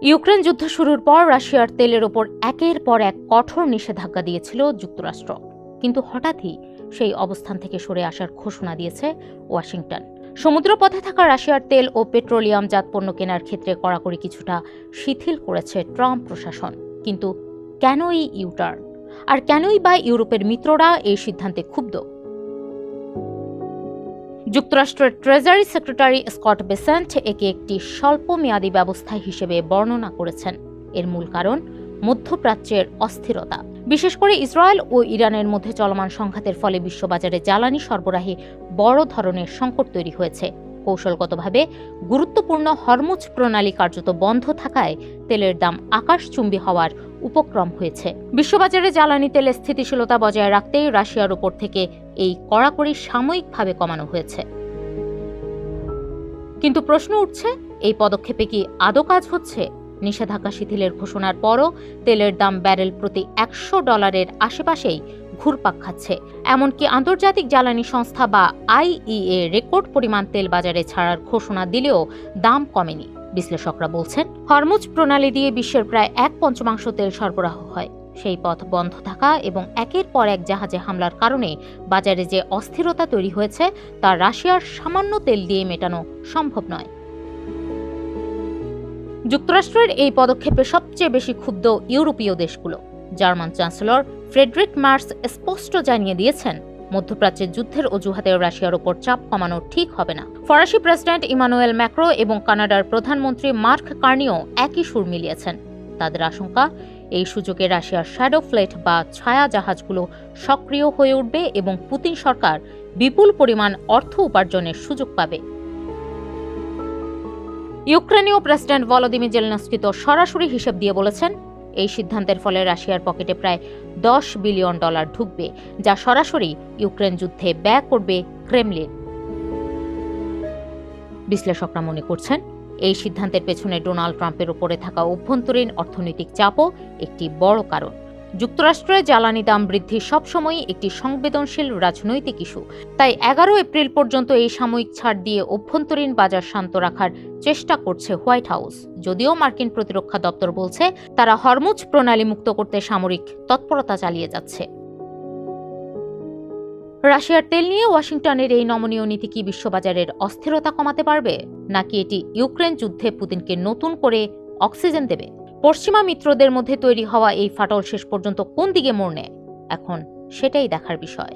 Ukraine যুদ্ধ শুরুর পর রাশিয়ার তেলের ওপর একের পর এক কঠোর নিষেধাজ্ঞা দিয়েছিল যুক্তরাষ্ট্র, কিন্তু হঠাৎই সেই অবস্থান থেকে সরে আসার ঘোষণা দিয়েছে ওয়াশিংটন। সমুদ্রপথে থাকা রাশিয়ার তেল ও পেট্রোলিয়ামজাত পণ্য কেনার ক্ষেত্রে কড়াকড়ি কিছুটা শিথিল করেছে ট্রাম্প প্রশাসন। কিন্তু কেন এই ইউটার্ন, আর কেনই বা ইউরোপের মিত্ররা এই সিদ্ধান্তে ক্ষুব্ধ? যুক্তরাষ্ট্রের ট্রেজারি সেক্রেটারি স্কট বেসেন্ট একে একটি স্বল্পমেয়াদী ব্যবস্থা হিসেবে বর্ণনা করেছেন। এর মূল কারণ মধ্যপ্রাচ্যের অস্থিরতা, বিশেষ করে ইসরায়েল ও ইরানের মধ্যে চলমান সংঘাতের ফলে বিশ্ববাজারে জ্বালানি সরবরাহে বড় ধরনের সংকট তৈরি হয়েছে। কৌশলগতভাবে গুরুত্বপূর্ণ হরমুজ প্রণালী কার্যত বন্ধ থাকায় তেলের দাম আকাশচুম্বী হওয়ার উপক্রম হয়েছে। বিশ্ববাজারে জ্বালানি তেলের স্থিতিশীলতা বজায় রাখতেই রাশিয়ার উপর থেকে এই কড়াকড়ি সাময়িকভাবে কমানো হয়েছে। কিন্তু প্রশ্ন উঠছে, এই পদক্ষেপে কি আদৌ কাজ হচ্ছে? নিষেধাজ্ঞা শিথিলের ঘোষণার পরও তেলের দাম ব্যারেল প্রতি $100 আশেপাশেই ঘুরপাক খাচ্ছে। এমনকি আন্তর্জাতিক জ্বালানি সংস্থা বা IEA রেকর্ড পরিমাণ তেল বাজারে ছাড়ার ঘোষণা দিলেও দাম কমেনি। বিশ্লেষকরা বলছেন, হরমুজ প্রণালী দিয়ে বিশ্বের প্রায় 1/5 তেল সরবরাহ হয়। সেই পথ বন্ধ থাকা এবং একের পর এক জাহাজে হামলার কারণে বাজারে যে অস্থিরতা তৈরি হয়েছে তা রাশিয়ার সামান্য তেল দিয়ে মেটানো সম্ভব নয়। যুক্তরাষ্ট্রের এই পদক্ষেপে সবচেয়ে বেশি ক্ষুব্ধ ইউরোপীয় দেশগুলো। জার্মান চ্যান্সেলর ফ্রেডরিক মার্স স্পষ্ট জানিয়ে দিয়েছেন, মধ্যপ্রাচ্যের যুদ্ধের অজুহাতে রাশিয়ার ওপর চাপ কমানো ঠিক হবে না। ফরাসি প্রেসিডেন্ট ইমানুয়েল ম্যাক্রো এবং কানাডার প্রধানমন্ত্রী মার্ক কার্নিও একই সুর মিলিয়েছেন। তাদের আশঙ্কা, এই সুযোগে রাশিয়ার শ্যাডো ফ্লিট বা ছায়া জাহাজগুলো সক্রিয় হয়ে উঠবে এবং পুতিন সরকার বিপুল পরিমাণ অর্থ উপার্জনের সুযোগ পাবে। ইউক্রেনীয় প্রেসিডেন্ট ভলোদিমির জেলেনস্কি তো সরাসরি হিসেব দিয়ে বলেছেন, এই সিদ্ধান্তের ফলে রাশিয়ার পকেটে প্রায় $10 বিলিয়ন ঢুকবে, যা সরাসরি ইউক্রেন যুদ্ধে ব্যয় করবে ক্রেমলিন। বিশ্লেষকরা মনে করছেন, এই সিদ্ধান্তের পেছনে ডোনাল্ড ট্রাম্পের উপরে থাকা অভ্যন্তরীণ অর্থনৈতিক চাপও একটি বড় কারণ। যুক্তরাষ্ট্রের জ্বালানি দাম বৃদ্ধি সবসময়ই একটি সংবেদনশীল রাজনৈতিক ইস্যু। তাই 11 এপ্রিল পর্যন্ত এই সাময়িক ছাড় দিয়ে অভ্যন্তরীণ বাজার শান্ত রাখার চেষ্টা করছে হোয়াইট হাউস। যদিও মার্কিন প্রতিরক্ষা দপ্তর বলছে, তারা হরমুজ প্রণালী মুক্ত করতে সামরিক তৎপরতা চালিয়ে যাচ্ছে। রাশিয়ার তেল নিয়ে ওয়াশিংটনের এই নমনীয় নীতি কি বিশ্ববাজারের অস্থিরতা কমাতে পারবে, নাকি এটি ইউক্রেন যুদ্ধে পুতিনকে নতুন করে অক্সিজেন দেবে? পশ্চিমা মিত্রদের মধ্যে তৈরি হওয়া এই ফাটল শেষ পর্যন্ত কোন দিকে মোড় নেয়, এখন সেটাই দেখার বিষয়।